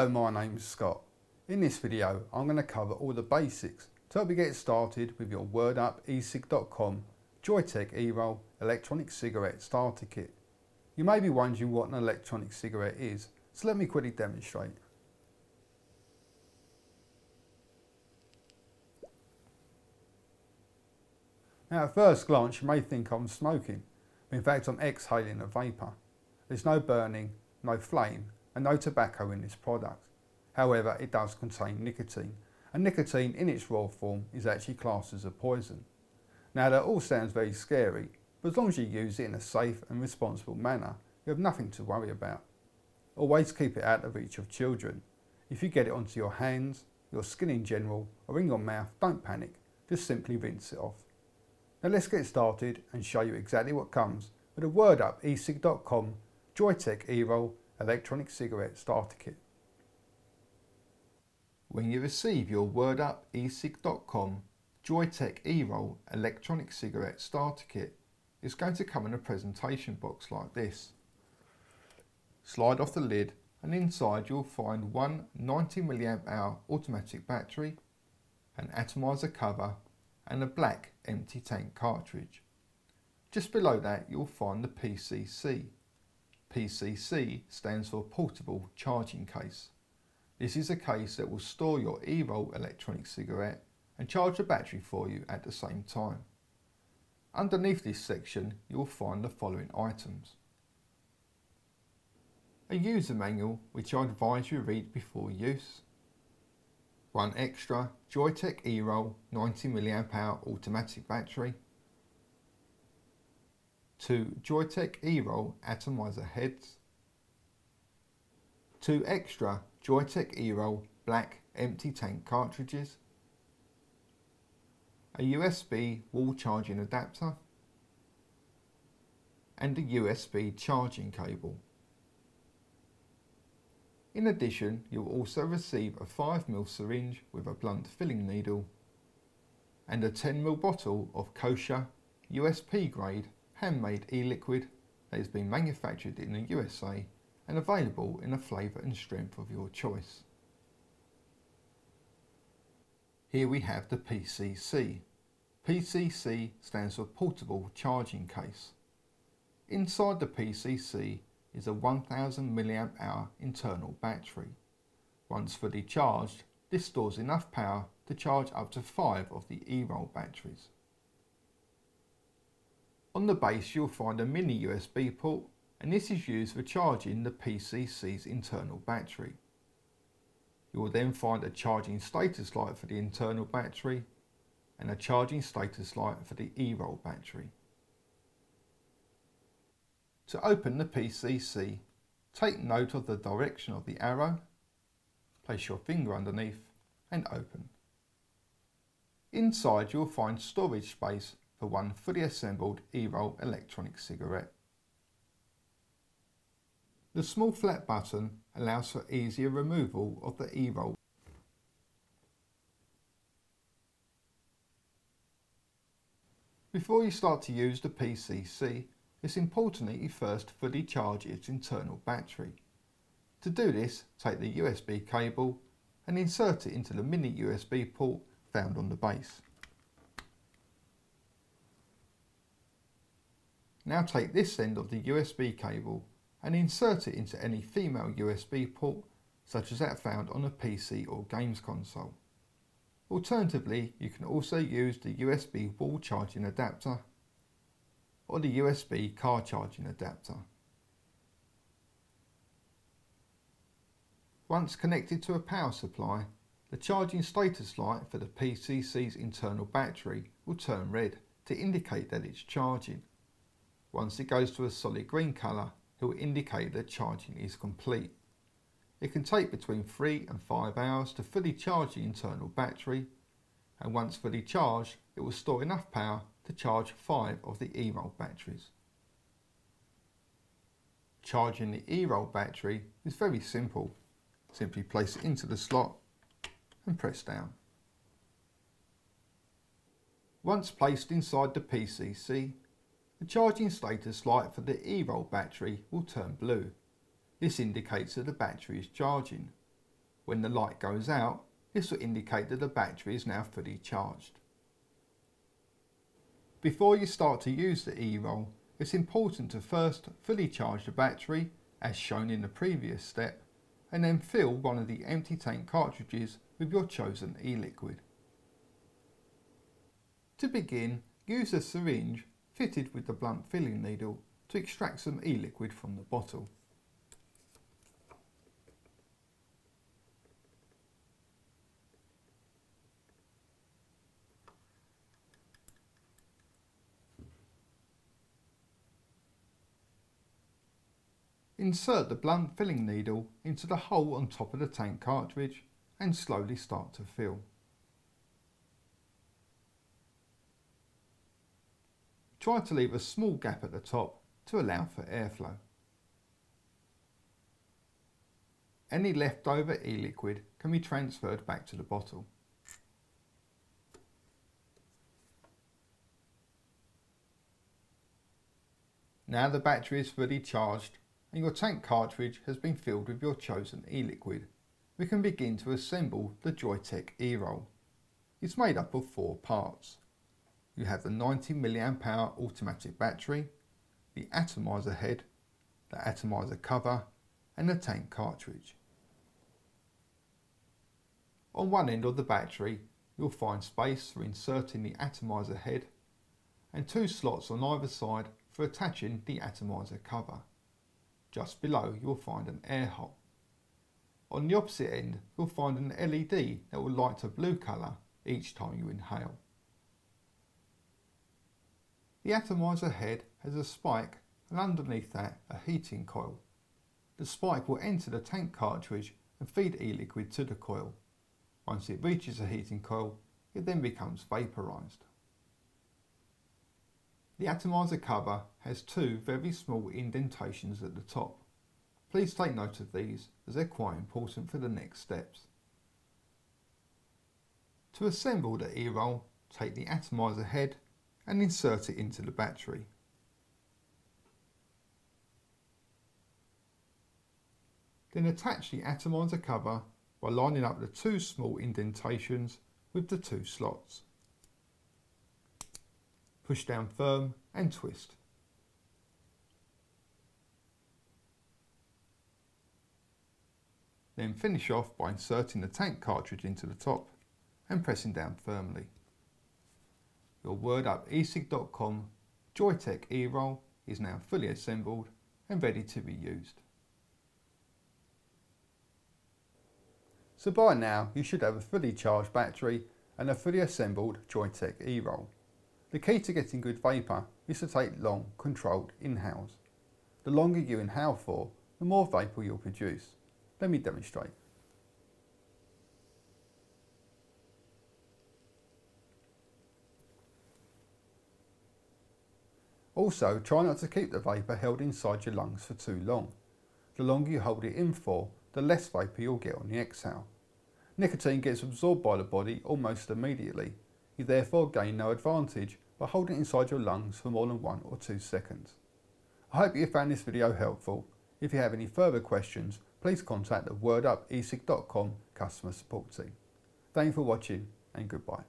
Hello, my name is Scott. In this video I'm going to cover all the basics to help you get started with your WordUp ecig.com JoyeTech eRoll electronic cigarette starter kit. You may be wondering what an electronic cigarette is, so let me quickly demonstrate. Now at first glance you may think I'm smoking, but in fact I'm exhaling a vapour. There's no burning, no flame and no tobacco in this product. However, it does contain nicotine, and nicotine in its raw form is actually classed as a poison. Now that all sounds very scary, but as long as you use it in a safe and responsible manner, you have nothing to worry about. Always keep it out of reach of children. If you get it onto your hands, your skin in general, or in your mouth, don't panic, just simply rinse it off. Now let's get started and show you exactly what comes with a WordUp ecig.com JoyeTech eRoll electronic cigarette starter kit. When you receive your WordUp ecig.com JoyeTech eRoll electronic cigarette starter kit, it's going to come in a presentation box like this. Slide off the lid and inside you'll find one 90 mAh automatic battery, an atomizer cover and a black empty tank cartridge. Just below that you'll find the PCC. PCC stands for Portable Charging Case. This is a case that will store your eRoll electronic cigarette and charge the battery for you at the same time. Underneath this section you'll find the following items. A user manual which I advise you read before use. One extra JoyeTech eRoll 90 mAh automatic battery. 2 JoyeTech eRoll atomizer heads. 2 extra JoyeTech eRoll black empty tank cartridges. A USB wall charging adapter. And a USB charging cable. In addition, you'll also receive a 5mm syringe with a blunt filling needle and a 10ml bottle of kosher USP grade handmade e-liquid that has been manufactured in the USA and available in a flavour and strength of your choice. Here we have the PCC. PCC stands for Portable Charging Case. Inside the PCC is a 1000 mAh internal battery. Once fully charged, this stores enough power to charge up to 5 of the eRoll batteries. On the base you'll find a mini USB port, and this is used for charging the PCC's internal battery. You will then find a charging status light for the internal battery and a charging status light for the eRoll battery. To open the PCC, take note of the direction of the arrow, place your finger underneath and open. Inside you'll find storage space for one fully assembled eRoll electronic cigarette. The small flat button allows for easier removal of the eRoll. Before you start to use the PCC, it's important that you first fully charge its internal battery. To do this, take the USB cable and insert it into the mini USB port found on the base. Now take this end of the USB cable and insert it into any female USB port, such as that found on a PC or games console. Alternatively, you can also use the USB wall charging adapter or the USB car charging adapter. Once connected to a power supply, the charging status light for the PCC's internal battery will turn red to indicate that it's charging. Once it goes to a solid green colour, it will indicate that charging is complete. It can take between 3 and 5 hours to fully charge the internal battery, and once fully charged, it will store enough power to charge 5 of the eRoll batteries. Charging the eRoll battery is very simple. Simply place it into the slot and press down. Once placed inside the PCC, the charging status light for the eRoll battery will turn blue. This indicates that the battery is charging. When the light goes out, this will indicate that the battery is now fully charged. Before you start to use the eRoll, it's important to first fully charge the battery, as shown in the previous step, and then fill one of the empty tank cartridges with your chosen e-liquid. To begin, use a syringe fitted with the blunt filling needle to extract some e-liquid from the bottle. Insert the blunt filling needle into the hole on top of the tank cartridge and slowly start to fill. Try to leave a small gap at the top to allow for airflow. Any leftover e-liquid can be transferred back to the bottle. Now the battery is fully charged and your tank cartridge has been filled with your chosen e-liquid, we can begin to assemble the JoyeTech eRoll. It's made up of 4 parts. You have the 90 mAh automatic battery, the atomizer head, the atomizer cover and the tank cartridge. On one end of the battery you'll find space for inserting the atomizer head and 2 slots on either side for attaching the atomizer cover. Just below you'll find an air hole. On the opposite end you'll find an LED that will light a blue colour each time you inhale. The atomizer head has a spike and underneath that a heating coil. The spike will enter the tank cartridge and feed e-liquid to the coil. Once it reaches a heating coil, it then becomes vaporised. The atomizer cover has 2 very small indentations at the top. Please take note of these as they're quite important for the next steps. To assemble the eRoll, take the atomizer head and insert it into the battery. Then attach the atomizer cover by lining up the 2 small indentations with the 2 slots. Push down firm and twist. Then finish off by inserting the tank cartridge into the top and pressing down firmly. Your WordUp eSig.com JoyeTech eRoll is now fully assembled and ready to be used. So by now you should have a fully charged battery and a fully assembled JoyeTech eRoll. The key to getting good vapour is to take long, controlled inhales. The longer you inhale for, the more vapour you'll produce. Let me demonstrate. Also, try not to keep the vapour held inside your lungs for too long. The longer you hold it in for, the less vapour you'll get on the exhale. Nicotine gets absorbed by the body almost immediately. You therefore gain no advantage by holding it inside your lungs for more than 1 or 2 seconds. I hope you found this video helpful. If you have any further questions, please contact the WordUp eSig.com customer support team. Thank you for watching and goodbye.